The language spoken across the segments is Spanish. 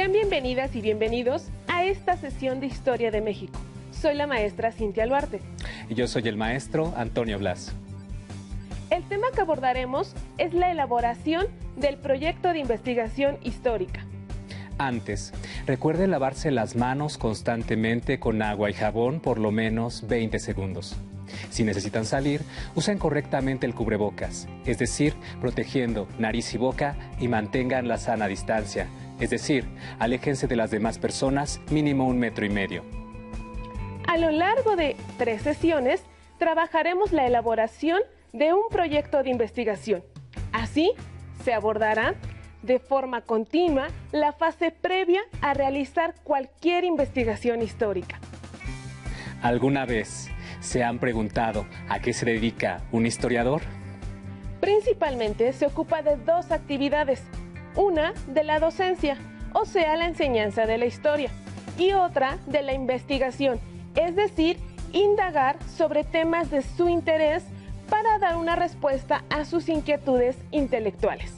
Sean bienvenidas y bienvenidos a esta sesión de Historia de México. Soy la maestra Cintia Luarte. Y yo soy el maestro Antonio Blas. El tema que abordaremos es la elaboración del proyecto de investigación histórica. Antes, recuerden lavarse las manos constantemente con agua y jabón por lo menos 20 segundos. Si necesitan salir, usen correctamente el cubrebocas, es decir, protegiendo nariz y boca, y mantengan la sana distancia, es decir, aléjense de las demás personas mínimo 1,5 metros. A lo largo de 3 sesiones, trabajaremos la elaboración de un proyecto de investigación. Así, se abordará de forma continua la fase previa a realizar cualquier investigación histórica. ¿Alguna vez se han preguntado a qué se dedica un historiador? Principalmente se ocupa de 2 actividades. Una de la docencia, o sea, la enseñanza de la historia, y otra de la investigación, es decir, indagar sobre temas de su interés para dar una respuesta a sus inquietudes intelectuales.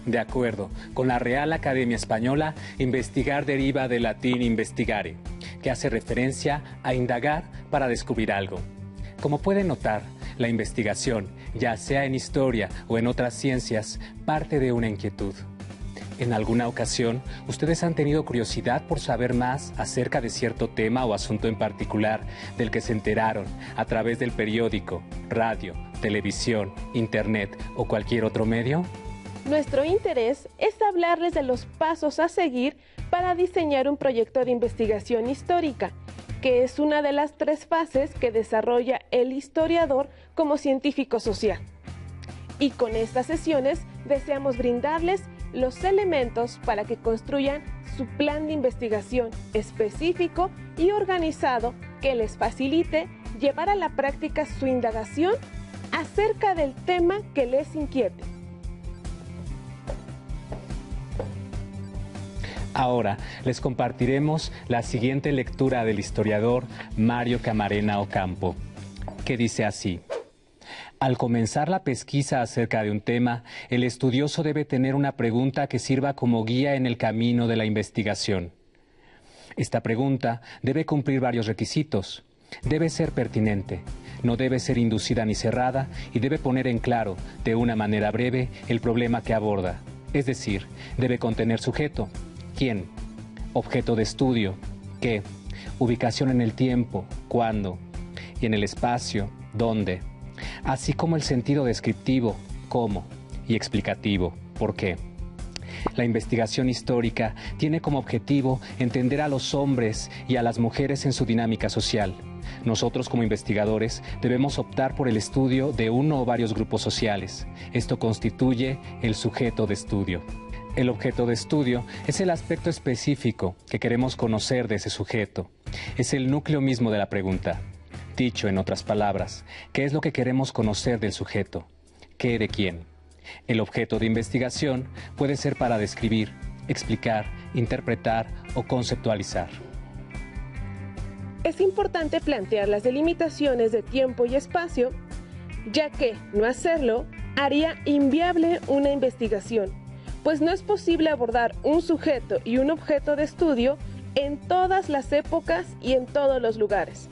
De acuerdo con la Real Academia Española, investigar deriva del latín investigare, que hace referencia a indagar para descubrir algo. Como pueden notar, la investigación, ya sea en historia o en otras ciencias, parte de una inquietud. ¿En alguna ocasión ustedes han tenido curiosidad por saber más acerca de cierto tema o asunto en particular del que se enteraron a través del periódico, radio, televisión, internet o cualquier otro medio? Nuestro interés es hablarles de los pasos a seguir para diseñar un proyecto de investigación histórica, que es una de las 3 fases que desarrolla el historiador como científico social. Y con estas sesiones deseamos brindarles los elementos para que construyan su plan de investigación específico y organizado que les facilite llevar a la práctica su indagación acerca del tema que les inquiete. Ahora les compartiremos la siguiente lectura del historiador Mario Camarena Ocampo, que dice así: al comenzar la pesquisa acerca de un tema, el estudioso debe tener una pregunta que sirva como guía en el camino de la investigación. Esta pregunta debe cumplir varios requisitos. Debe ser pertinente, no debe ser inducida ni cerrada, y debe poner en claro, de una manera breve, el problema que aborda. Es decir, debe contener sujeto. ¿Quién? Objeto de estudio. ¿Qué? Ubicación en el tiempo. ¿Cuándo? Y en el espacio. ¿Dónde? Así como el sentido descriptivo. ¿Cómo? Y explicativo. ¿Por qué? La investigación histórica tiene como objetivo entender a los hombres y a las mujeres en su dinámica social. Nosotros como investigadores debemos optar por el estudio de uno o varios grupos sociales. Esto constituye el sujeto de estudio. El objeto de estudio es el aspecto específico que queremos conocer de ese sujeto. Es el núcleo mismo de la pregunta. Dicho en otras palabras, ¿qué es lo que queremos conocer del sujeto? ¿Qué de quién? El objeto de investigación puede ser para describir, explicar, interpretar o conceptualizar. Es importante plantear las delimitaciones de tiempo y espacio, ya que no hacerlo haría inviable una investigación, pues no es posible abordar un sujeto y un objeto de estudio en todas las épocas y en todos los lugares.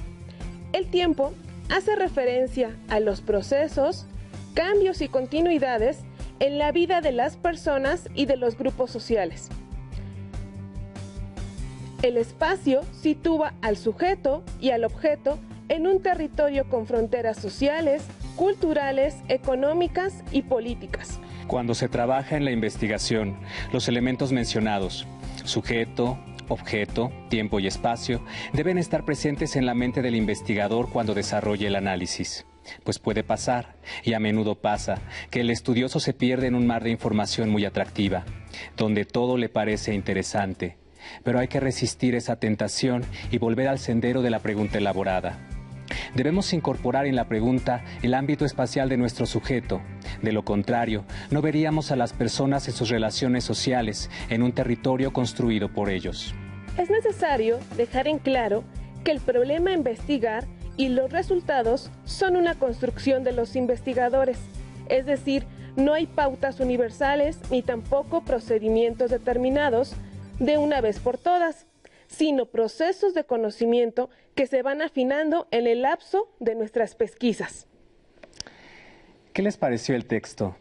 El tiempo hace referencia a los procesos, cambios y continuidades en la vida de las personas y de los grupos sociales. El espacio sitúa al sujeto y al objeto en un territorio con fronteras sociales, culturales, económicas y políticas. Cuando se trabaja en la investigación, los elementos mencionados, sujeto, objeto, tiempo y espacio, deben estar presentes en la mente del investigador cuando desarrolle el análisis. Pues puede pasar, y a menudo pasa, que el estudioso se pierde en un mar de información muy atractiva, donde todo le parece interesante. Pero hay que resistir esa tentación y volver al sendero de la pregunta elaborada. Debemos incorporar en la pregunta el ámbito espacial de nuestro sujeto. De lo contrario, no veríamos a las personas en sus relaciones sociales en un territorio construido por ellos. Es necesario dejar en claro que el problema a investigar y los resultados son una construcción de los investigadores, es decir, no hay pautas universales ni tampoco procedimientos determinados, de una vez por todas, sino procesos de conocimiento que se van afinando en el lapso de nuestras pesquisas. ¿Qué les pareció el texto?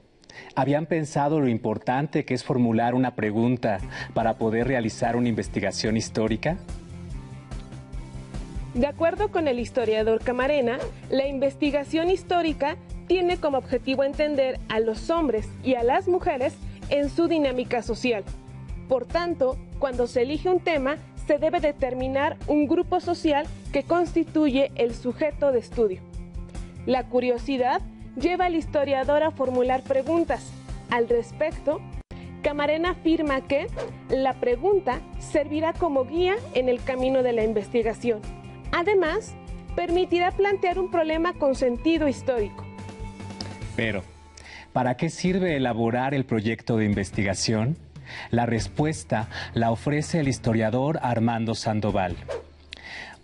¿Habían pensado lo importante que es formular una pregunta para poder realizar una investigación histórica? De acuerdo con el historiador Camarena, la investigación histórica tiene como objetivo entender a los hombres y a las mujeres en su dinámica social. Por tanto, cuando se elige un tema, se debe determinar un grupo social que constituye el sujeto de estudio. La curiosidad lleva al historiador a formular preguntas. Al respecto, Camarena afirma que la pregunta servirá como guía en el camino de la investigación. Además, permitirá plantear un problema con sentido histórico. Pero, ¿para qué sirve elaborar el proyecto de investigación? La respuesta la ofrece el historiador Armando Sandoval.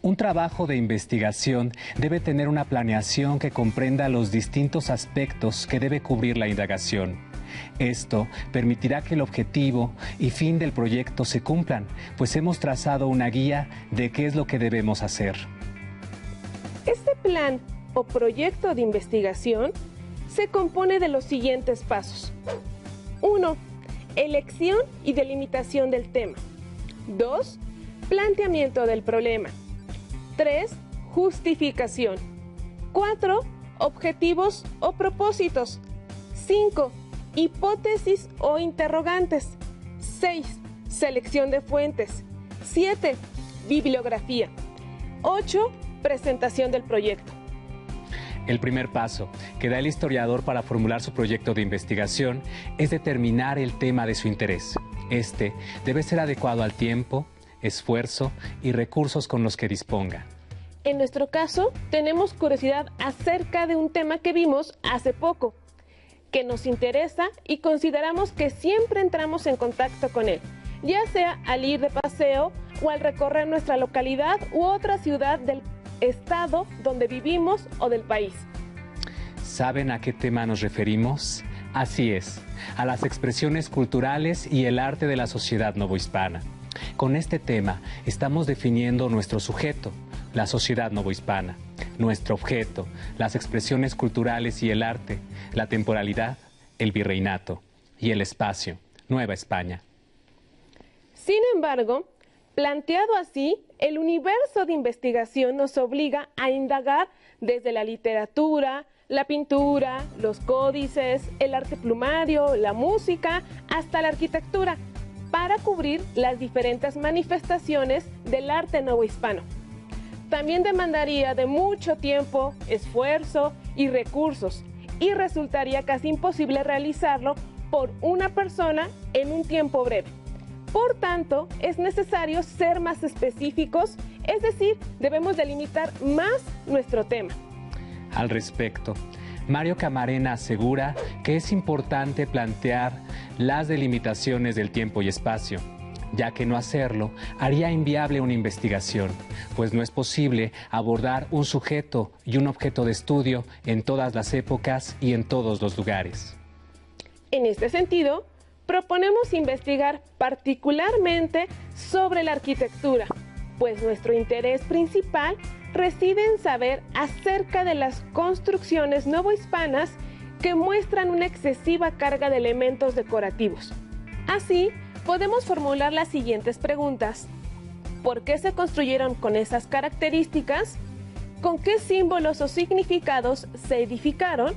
Un trabajo de investigación debe tener una planeación que comprenda los distintos aspectos que debe cubrir la indagación. Esto permitirá que el objetivo y fin del proyecto se cumplan, pues hemos trazado una guía de qué es lo que debemos hacer. Este plan o proyecto de investigación se compone de los siguientes pasos. 1. Elección y delimitación del tema. 2. Planteamiento del problema. 3. Justificación. 4. Objetivos o propósitos. 5. Hipótesis o interrogantes. 6. Selección de fuentes. 7. Bibliografía. 8. Presentación del proyecto. El primer paso que da el historiador para formular su proyecto de investigación es determinar el tema de su interés. Este debe ser adecuado al tiempo, esfuerzo y recursos con los que disponga. En nuestro caso, tenemos curiosidad acerca de un tema que vimos hace poco, que nos interesa y consideramos que siempre entramos en contacto con él, ya sea al ir de paseo o al recorrer nuestra localidad u otra ciudad del estado donde vivimos o del país. ¿Saben a qué tema nos referimos? Así es, a las expresiones culturales y el arte de la sociedad novohispana. Con este tema estamos definiendo nuestro sujeto, la sociedad novohispana, nuestro objeto, las expresiones culturales y el arte, la temporalidad, el virreinato y el espacio, Nueva España. Sin embargo, planteado así, el universo de investigación nos obliga a indagar desde la literatura, la pintura, los códices, el arte plumario, la música, hasta la arquitectura, para cubrir las diferentes manifestaciones del arte novohispano. También demandaría de mucho tiempo, esfuerzo y recursos, y resultaría casi imposible realizarlo por una persona en un tiempo breve. Por tanto, es necesario ser más específicos, es decir, debemos delimitar más nuestro tema. Al respecto, Mario Camarena asegura que es importante plantear las delimitaciones del tiempo y espacio, ya que no hacerlo haría inviable una investigación, pues no es posible abordar un sujeto y un objeto de estudio en todas las épocas y en todos los lugares. En este sentido, proponemos investigar particularmente sobre la arquitectura, pues nuestro interés principal reside en saber acerca de las construcciones novohispanas que muestran una excesiva carga de elementos decorativos. Así, podemos formular las siguientes preguntas. ¿Por qué se construyeron con esas características? ¿Con qué símbolos o significados se edificaron?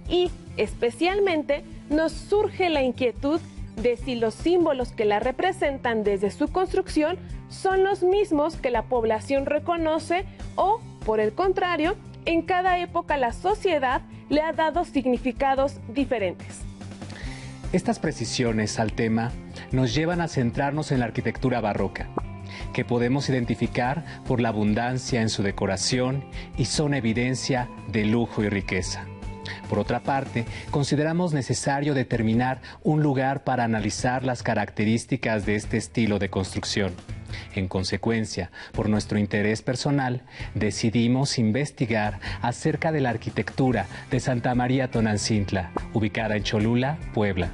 Y, especialmente, nos surge la inquietud de si los símbolos que la representan desde su construcción son los mismos que la población reconoce o, por el contrario, en cada época la sociedad le ha dado significados diferentes. Estas precisiones al tema nos llevan a centrarnos en la arquitectura barroca, que podemos identificar por la abundancia en su decoración y son evidencia de lujo y riqueza. Por otra parte, consideramos necesario determinar un lugar para analizar las características de este estilo de construcción. En consecuencia, por nuestro interés personal, decidimos investigar acerca de la arquitectura de Santa María Tonancintla, ubicada en Cholula, Puebla.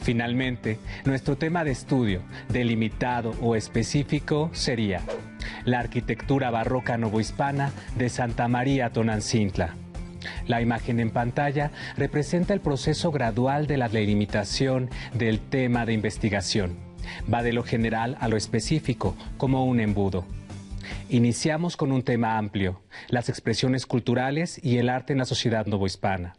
Finalmente, nuestro tema de estudio, delimitado o específico, sería la arquitectura barroca novohispana de Santa María Tonantzintla. La imagen en pantalla representa el proceso gradual de la delimitación del tema de investigación. Va de lo general a lo específico, como un embudo. Iniciamos con un tema amplio, las expresiones culturales y el arte en la sociedad novohispana.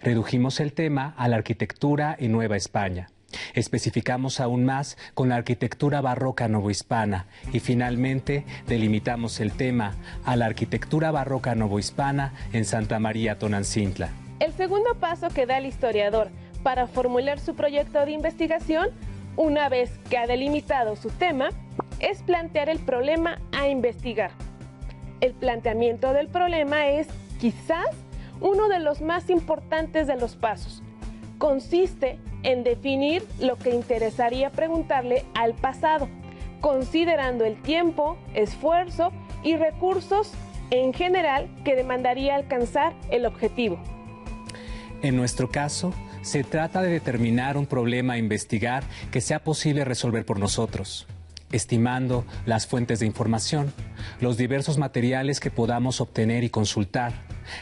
Redujimos el tema a la arquitectura en Nueva España. Especificamos aún más con la arquitectura barroca novohispana y finalmente delimitamos el tema a la arquitectura barroca novohispana en Santa María Tonantzintla. El segundo paso que da el historiador para formular su proyecto de investigación, una vez que ha delimitado su tema, es plantear el problema a investigar. El planteamiento del problema es, quizás, uno de los más importantes de los pasos. Consiste en definir lo que interesaría preguntarle al pasado, considerando el tiempo, esfuerzo y recursos en general que demandaría alcanzar el objetivo. En nuestro caso, se trata de determinar un problema a investigar que sea posible resolver por nosotros, estimando las fuentes de información, los diversos materiales que podamos obtener y consultar,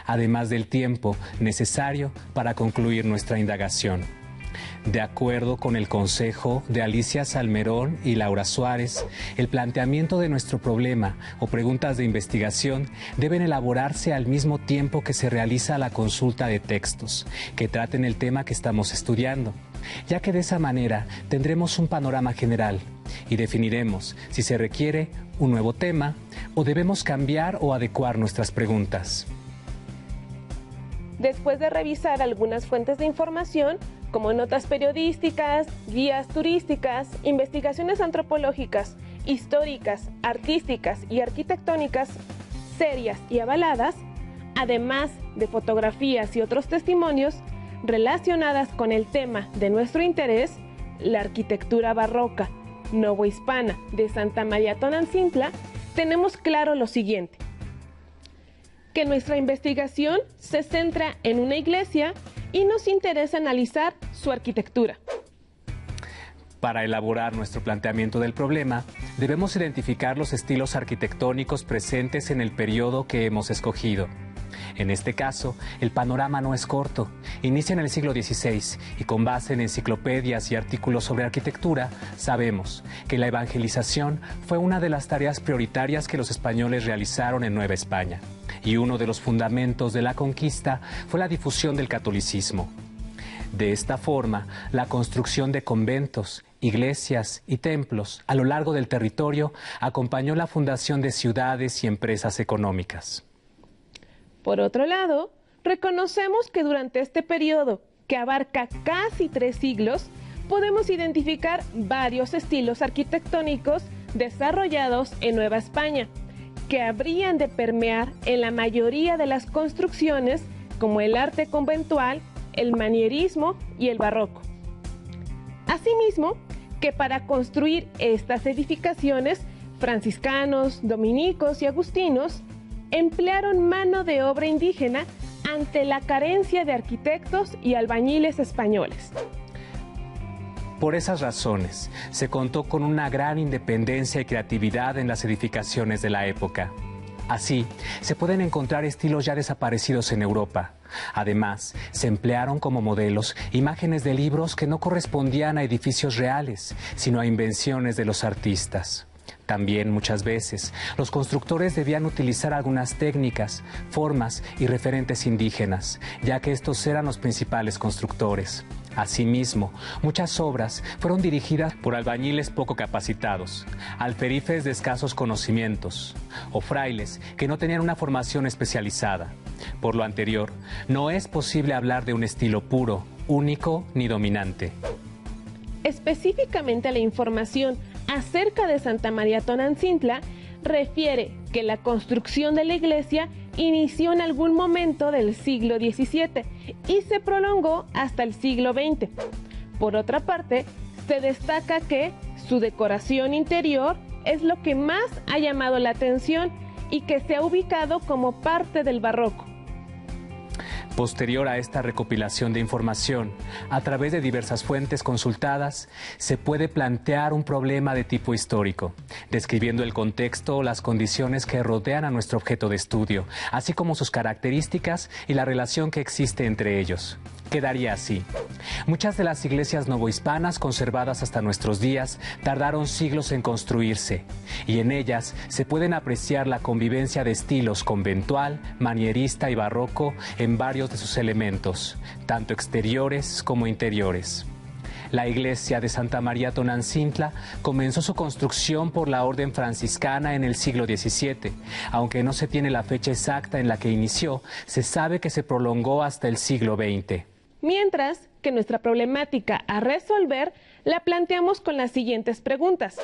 además del tiempo necesario para concluir nuestra indagación. De acuerdo con el consejo de Alicia Salmerón y Laura Suárez, el planteamiento de nuestro problema o preguntas de investigación deben elaborarse al mismo tiempo que se realiza la consulta de textos que traten el tema que estamos estudiando, ya que de esa manera tendremos un panorama general y definiremos si se requiere un nuevo tema o debemos cambiar o adecuar nuestras preguntas. Después de revisar algunas fuentes de información, como notas periodísticas, guías turísticas, investigaciones antropológicas, históricas, artísticas y arquitectónicas, serias y avaladas, además de fotografías y otros testimonios relacionadas con el tema de nuestro interés, la arquitectura barroca novohispana de Santa María Tonantzintla, tenemos claro lo siguiente: que nuestra investigación se centra en una iglesia y nos interesa analizar su arquitectura. Para elaborar nuestro planteamiento del problema, debemos identificar los estilos arquitectónicos presentes en el periodo que hemos escogido. En este caso, el panorama no es corto. Inicia en el siglo XVI y con base en enciclopedias y artículos sobre arquitectura, sabemos que la evangelización fue una de las tareas prioritarias que los españoles realizaron en Nueva España. Y uno de los fundamentos de la conquista fue la difusión del catolicismo. De esta forma, la construcción de conventos, iglesias y templos a lo largo del territorio acompañó la fundación de ciudades y empresas económicas. Por otro lado, reconocemos que durante este periodo, que abarca casi 3 siglos, podemos identificar varios estilos arquitectónicos desarrollados en Nueva España, que habrían de permear en la mayoría de las construcciones, como el arte conventual, el manierismo y el barroco. Asimismo, que para construir estas edificaciones, franciscanos, dominicos y agustinos emplearon mano de obra indígena ante la carencia de arquitectos y albañiles españoles. Por esas razones, se contó con una gran independencia y creatividad en las edificaciones de la época. Así, se pueden encontrar estilos ya desaparecidos en Europa. Además, se emplearon como modelos imágenes de libros que no correspondían a edificios reales, sino a invenciones de los artistas. También, muchas veces, los constructores debían utilizar algunas técnicas, formas y referentes indígenas, ya que estos eran los principales constructores. Asimismo, muchas obras fueron dirigidas por albañiles poco capacitados, alferifes de escasos conocimientos o frailes que no tenían una formación especializada. Por lo anterior, no es posible hablar de un estilo puro, único ni dominante. Específicamente, la información acerca de Santa María Tonantzintla refiere que la construcción de la iglesia inició en algún momento del siglo XVII y se prolongó hasta el siglo XX. Por otra parte, se destaca que su decoración interior es lo que más ha llamado la atención y que se ha ubicado como parte del barroco. Posterior a esta recopilación de información, a través de diversas fuentes consultadas, se puede plantear un problema de tipo histórico, describiendo el contexto o las condiciones que rodean a nuestro objeto de estudio, así como sus características y la relación que existe entre ellos. Quedaría así. Muchas de las iglesias novohispanas conservadas hasta nuestros días tardaron siglos en construirse, y en ellas se pueden apreciar la convivencia de estilos conventual, manierista y barroco en varios de sus elementos, tanto exteriores como interiores. La iglesia de Santa María Tonantzintla comenzó su construcción por la orden franciscana en el siglo XVII. Aunque no se tiene la fecha exacta en la que inició, se sabe que se prolongó hasta el siglo XX. Mientras que nuestra problemática a resolver la planteamos con las siguientes preguntas.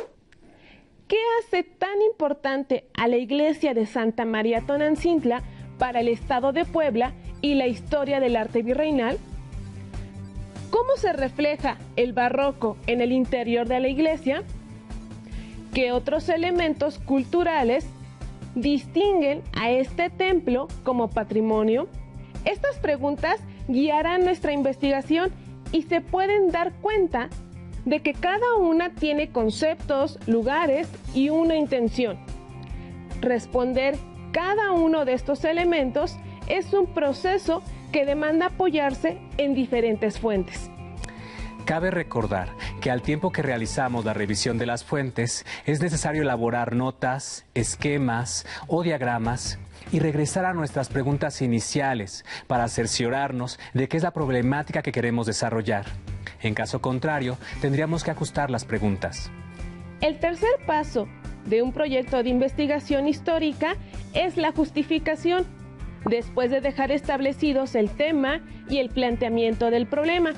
¿Qué hace tan importante a la iglesia de Santa María Tonantzintla para el estado de Puebla y la historia del arte virreinal? ¿Cómo se refleja el barroco en el interior de la iglesia? ¿Qué otros elementos culturales distinguen a este templo como patrimonio? Estas preguntas guiarán nuestra investigación y se pueden dar cuenta de que cada una tiene conceptos, lugares y una intención. Responder cada uno de estos elementos es un proceso que demanda apoyarse en diferentes fuentes. Cabe recordar que al tiempo que realizamos la revisión de las fuentes, es necesario elaborar notas, esquemas o diagramas y regresar a nuestras preguntas iniciales para cerciorarnos de qué es la problemática que queremos desarrollar. En caso contrario, tendríamos que ajustar las preguntas. El tercer paso de un proyecto de investigación histórica es la justificación, después de dejar establecidos el tema y el planteamiento del problema.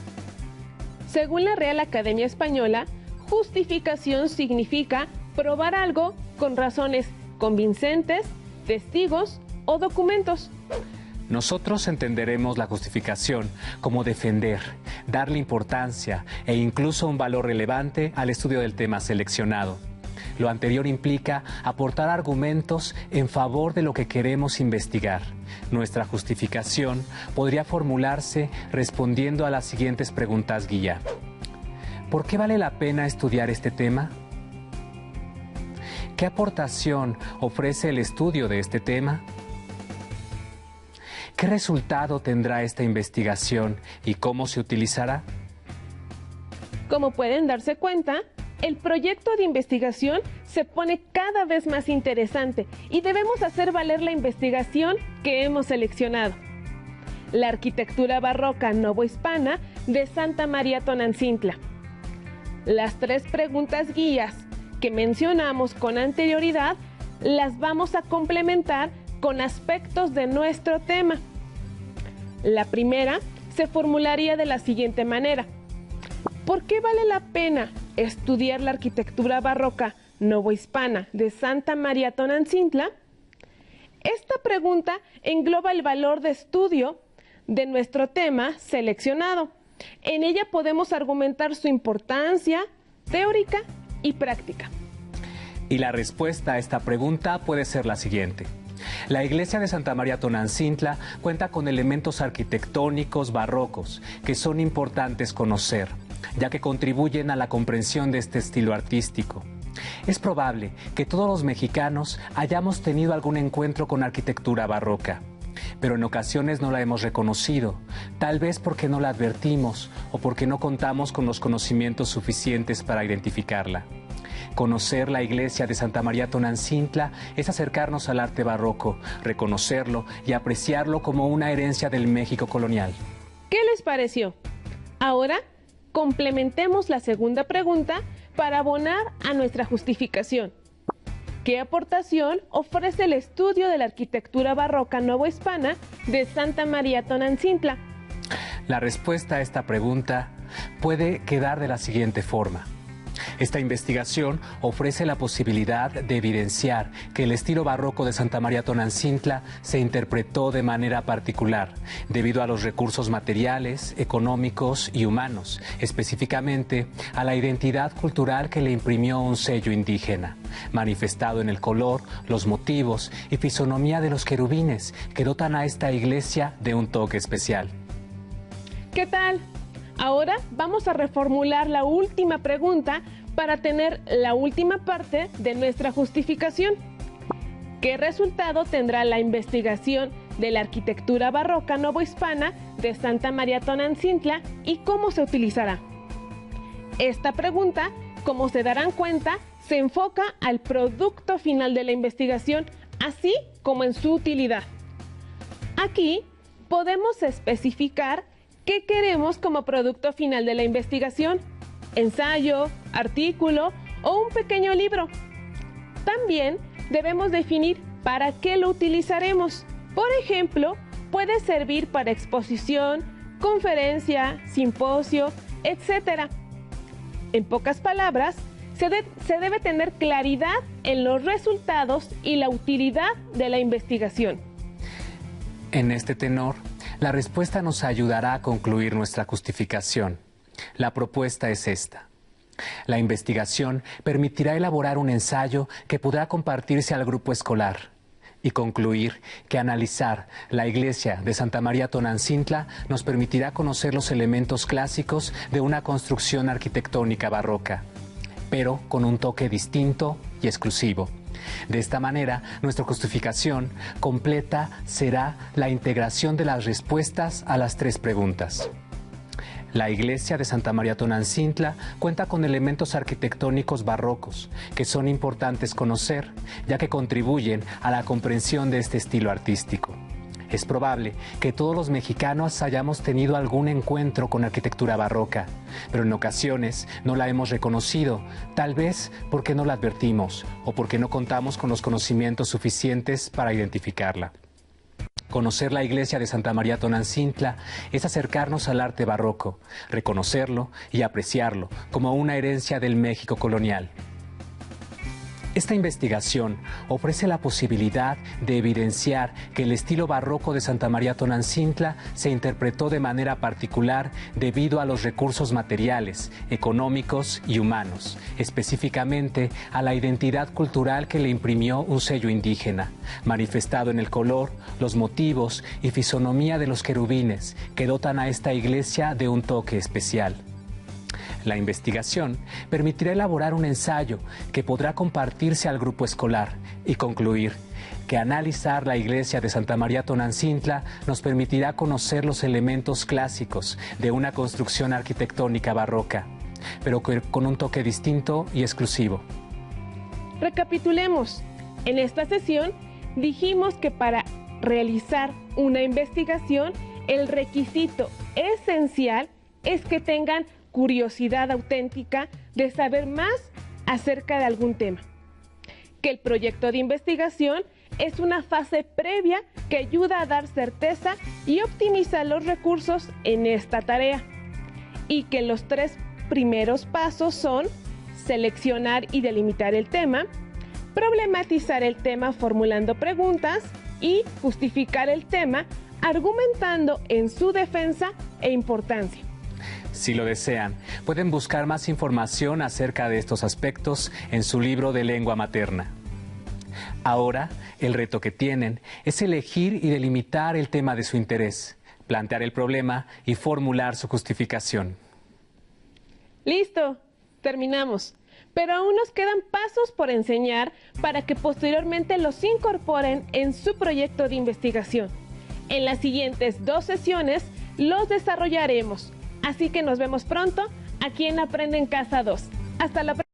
Según la Real Academia Española, justificación significa probar algo con razones convincentes, testigos o documentos. Nosotros entenderemos la justificación como defender, darle importancia e incluso un valor relevante al estudio del tema seleccionado. Lo anterior implica aportar argumentos en favor de lo que queremos investigar. Nuestra justificación podría formularse respondiendo a las siguientes preguntas guía. ¿Por qué vale la pena estudiar este tema? ¿Qué aportación ofrece el estudio de este tema? ¿Qué resultado tendrá esta investigación y cómo se utilizará? Como pueden darse cuenta, el proyecto de investigación se pone cada vez más interesante y debemos hacer valer la investigación que hemos seleccionado. La arquitectura barroca novohispana de Santa María Tonantzintla. Las tres preguntas guías que mencionamos con anterioridad las vamos a complementar con aspectos de nuestro tema. La primera se formularía de la siguiente manera. ¿Por qué vale la pena estudiar la arquitectura barroca novohispana de Santa María Tonantzintla? Esta pregunta engloba el valor de estudio de nuestro tema seleccionado. En ella podemos argumentar su importancia teórica y práctica. Y la respuesta a esta pregunta puede ser la siguiente. La iglesia de Santa María Tonantzintla cuenta con elementos arquitectónicos barrocos que son importantes conocer, ya que contribuyen a la comprensión de este estilo artístico. Es probable que todos los mexicanos hayamos tenido algún encuentro con arquitectura barroca, pero en ocasiones no la hemos reconocido, tal vez porque no la advertimos o porque no contamos con los conocimientos suficientes para identificarla. Conocer la iglesia de Santa María Tonantzintla es acercarnos al arte barroco, reconocerlo y apreciarlo como una herencia del México colonial. ¿Qué les pareció? Ahora, complementemos la segunda pregunta para abonar a nuestra justificación. ¿Qué aportación ofrece el estudio de la arquitectura barroca novohispana de Santa María Tonantzintla? La respuesta a esta pregunta puede quedar de la siguiente forma. Esta investigación ofrece la posibilidad de evidenciar que el estilo barroco de Santa María Tonantzintla se interpretó de manera particular, debido a los recursos materiales, económicos y humanos, específicamente a la identidad cultural que le imprimió un sello indígena, manifestado en el color, los motivos y fisonomía de los querubines que dotan a esta iglesia de un toque especial. ¿Qué tal? Ahora vamos a reformular la última pregunta para tener la última parte de nuestra justificación. ¿Qué resultado tendrá la investigación de la arquitectura barroca novohispana de Santa María Tonantzintla y cómo se utilizará? Esta pregunta, como se darán cuenta, se enfoca al producto final de la investigación, así como en su utilidad. Aquí podemos especificar ¿qué queremos como producto final de la investigación? ¿Ensayo, artículo o un pequeño libro? También debemos definir para qué lo utilizaremos. Por ejemplo, puede servir para exposición, conferencia, simposio, etc. En pocas palabras, se debe tener claridad en los resultados y la utilidad de la investigación. En este tenor, la respuesta nos ayudará a concluir nuestra justificación. La propuesta es esta. La investigación permitirá elaborar un ensayo que podrá compartirse al grupo escolar y concluir que analizar la iglesia de Santa María Tonantzintla nos permitirá conocer los elementos clásicos de una construcción arquitectónica barroca, pero con un toque distinto y exclusivo. De esta manera, nuestra justificación completa será la integración de las respuestas a las tres preguntas. La iglesia de Santa María Tonantzintla cuenta con elementos arquitectónicos barrocos que son importantes conocer, ya que contribuyen a la comprensión de este estilo artístico. Es probable que todos los mexicanos hayamos tenido algún encuentro con arquitectura barroca, pero en ocasiones no la hemos reconocido, tal vez porque no la advertimos o porque no contamos con los conocimientos suficientes para identificarla. Conocer la iglesia de Santa María Tonantzintla es acercarnos al arte barroco, reconocerlo y apreciarlo como una herencia del México colonial. Esta investigación ofrece la posibilidad de evidenciar que el estilo barroco de Santa María Tonantzintla se interpretó de manera particular debido a los recursos materiales, económicos y humanos, específicamente a la identidad cultural que le imprimió un sello indígena, manifestado en el color, los motivos y fisonomía de los querubines que dotan a esta iglesia de un toque especial. La investigación permitirá elaborar un ensayo que podrá compartirse al grupo escolar y concluir que analizar la iglesia de Santa María Tonantzintla nos permitirá conocer los elementos clásicos de una construcción arquitectónica barroca, pero con un toque distinto y exclusivo. Recapitulemos. En esta sesión dijimos que para realizar una investigación, el requisito esencial es que tengan curiosidad auténtica de saber más acerca de algún tema. Que el proyecto de investigación es una fase previa que ayuda a dar certeza y optimizar los recursos en esta tarea. Y que los tres primeros pasos son seleccionar y delimitar el tema, problematizar el tema formulando preguntas y justificar el tema argumentando en su defensa e importancia. Si lo desean, pueden buscar más información acerca de estos aspectos en su libro de lengua materna. Ahora, el reto que tienen es elegir y delimitar el tema de su interés, plantear el problema y formular su justificación. ¡Listo! Terminamos. Pero aún nos quedan pasos por enseñar para que posteriormente los incorporen en su proyecto de investigación. En las siguientes 2 sesiones los desarrollaremos. Así que nos vemos pronto aquí en Aprende en Casa 2. Hasta la próxima.